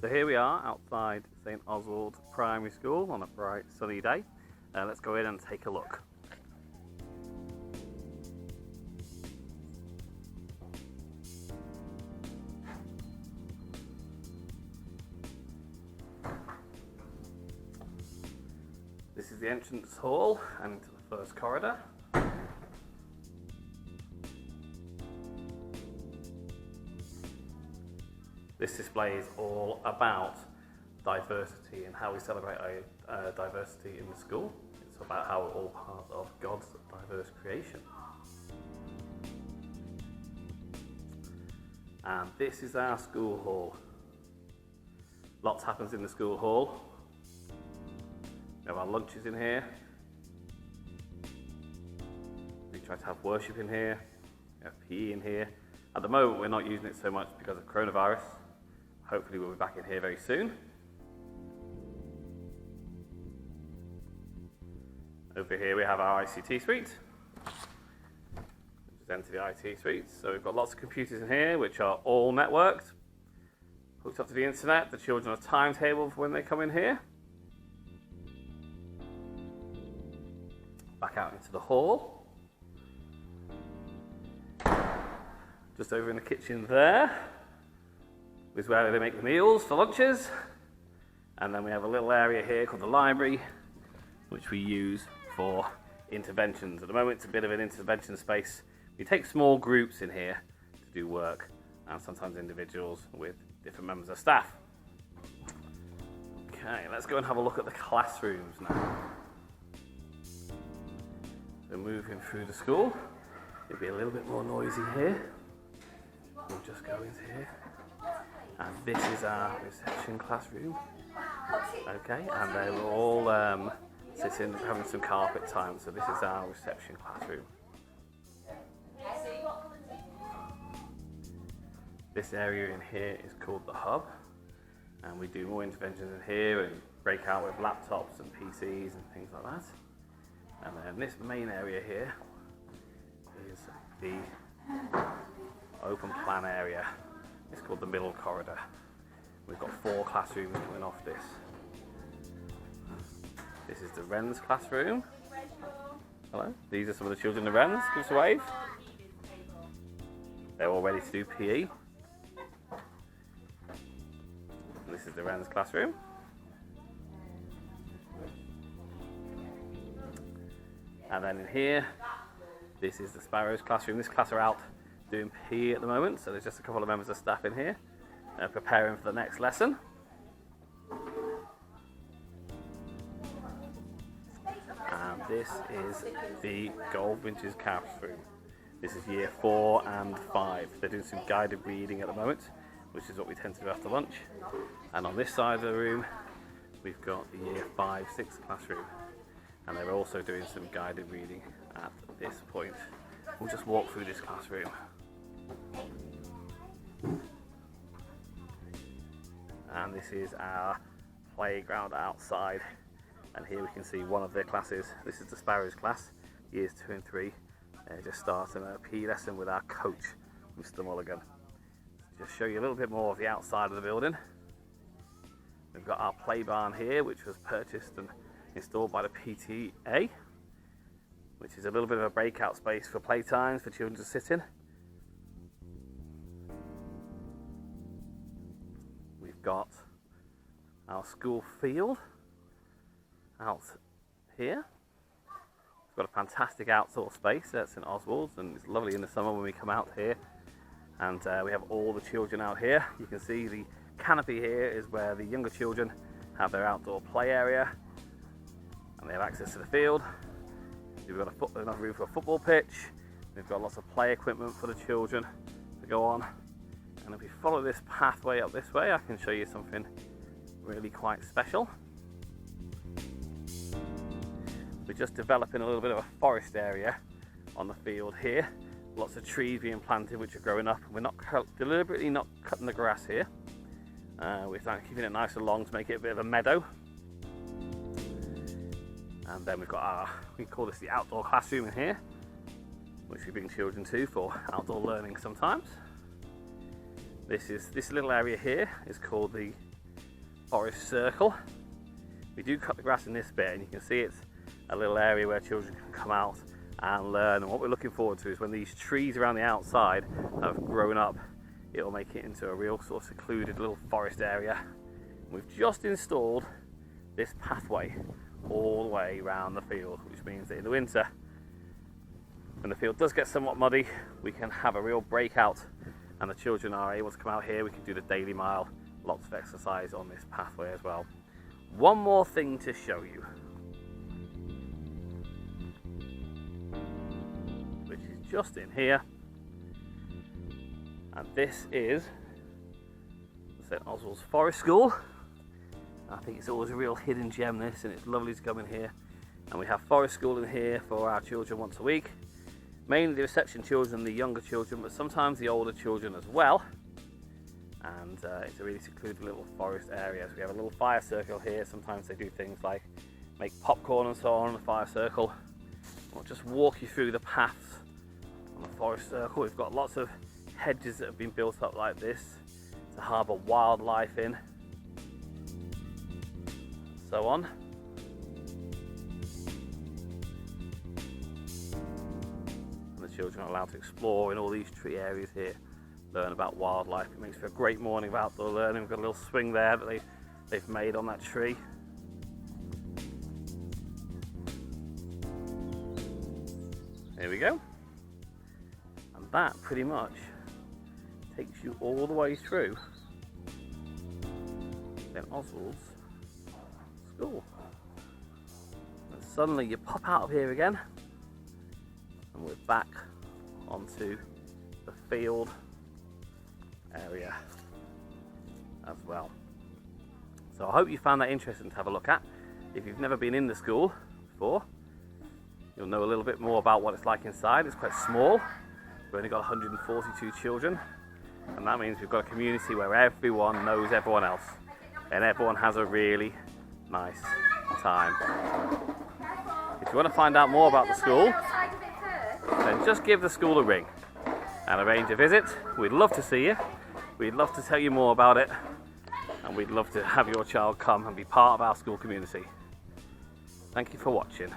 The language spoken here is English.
So here we are outside St Oswald Primary School on a bright sunny day. Let's go in and take a look. This is the entrance hall and into the first corridor. This display is all about diversity and how we celebrate diversity in the school. It's about how we're all part of God's diverse creation. And this is our school hall. Lots happens in the school hall. We have our lunches in here. We try to have worship in here. We have PE in here. At the moment, we're not using it so much because of coronavirus. Hopefully we'll be back in here very soon. Over here we have our ICT suite. Just enter the IT suite. So we've got lots of computers in here which are all networked, hooked up to the internet. The children have a timetable for when they come in here. Back out into the hall. Just over in the kitchen there is where they make the meals for lunches. And then we have a little area here called the library, which we use for interventions. At the moment, it's a bit of an intervention space. We take small groups in here to do work, and sometimes individuals with different members of staff. Okay, let's go and have a look at the classrooms now. So moving through the school, it'll be a little bit more noisy here. We'll just go into here. And this is our reception classroom. Okay, and they were all sitting, having some carpet time. So this is our reception classroom. This area in here is called the hub. And we do more interventions in here and break out with laptops and PCs and things like that. And then this main area here is the open plan area. It's called the middle corridor. We've got 4 classrooms coming off this. This is the Wren's classroom. Hello, these are some of the children in the Wren's. Give us a wave. They're all ready to do PE. And this is the Wren's classroom. And then in here, this is the Sparrows classroom. This class are out doing PE at the moment, so there's just a couple of members of staff in here preparing for the next lesson. And this is the Goldfinch's classroom. This is year 4 and 5. They're doing some guided reading at the moment, which is what we tend to do after lunch. And on this side of the room, we've got the year 5-6 classroom. And they're also doing some guided reading at this point. We'll just walk through this classroom. And this is our playground outside. And here we can see one of their classes. This is the Sparrows class, years 2 and 3. They're just starting a PE lesson with our coach, Mr. Mulligan. Just show you a little bit more of the outside of the building. We've got our play barn here, which was purchased and installed by the PTA, which is a little bit of a breakout space for playtimes for children to sit in. We've got our school field out here. We've got a fantastic outdoor space at St Oswald's, and it's lovely in the summer when we come out here. And we have all the children out here. You can see the canopy here is where the younger children have their outdoor play area, and they have access to the field. We've got enough room for a football pitch. We've got lots of play equipment for the children to go on. And if we follow this pathway up this way, I can show you something really quite special. We're just developing a little bit of a forest area on the field here. Lots of trees being planted which are growing up. We're not deliberately not cutting the grass here. We're keeping it nice and long to make it a bit of a meadow. And then we've got we call this the outdoor classroom in here, which we bring children to for outdoor learning sometimes. This little area here is called the forest circle. We do cut the grass in this bit, and you can see it's a little area where children can come out and learn. And what we're looking forward to is when these trees around the outside have grown up, it'll make it into a real sort of secluded little forest area. We've just installed this pathway all the way around the field, which means that in the winter, when the field does get somewhat muddy, we can have a real breakout and the children are able to come out here. We can do the daily mile, lots of exercise on this pathway as well. One more thing to show you, which is just in here, and this is St Oswald's Forest School. I think it's always a real hidden gem, this, and it's lovely to come in here. And we have Forest School in here for our children once a week, mainly the reception children, the younger children, but sometimes the older children as well. And it's a really secluded little forest area. So we have a little fire circle here. Sometimes they do things like make popcorn and so on in the fire circle. I'll just walk you through the paths on the forest circle. We've got lots of hedges that have been built up like this to harbour wildlife in, so on. And the children are allowed to explore in all these tree areas here, learn about wildlife. It makes for a great morning of outdoor learning. We've got a little swing there that they've made on that tree. There we go. And that pretty much takes you all the way through St Oswald's School. And suddenly you pop out of here again and we're back onto the field area as well. So I hope you found that interesting to have a look at. If you've never been in the school before, you'll know a little bit more about what it's like inside. It's quite small. We've only got 142 children, and that means we've got a community where everyone knows everyone else and everyone has a really nice time. If you want to find out more about the school, then just give the school a ring and arrange a visit. We'd love to see you. We'd love to tell you more about it, and we'd love to have your child come and be part of our school community. Thank you for watching.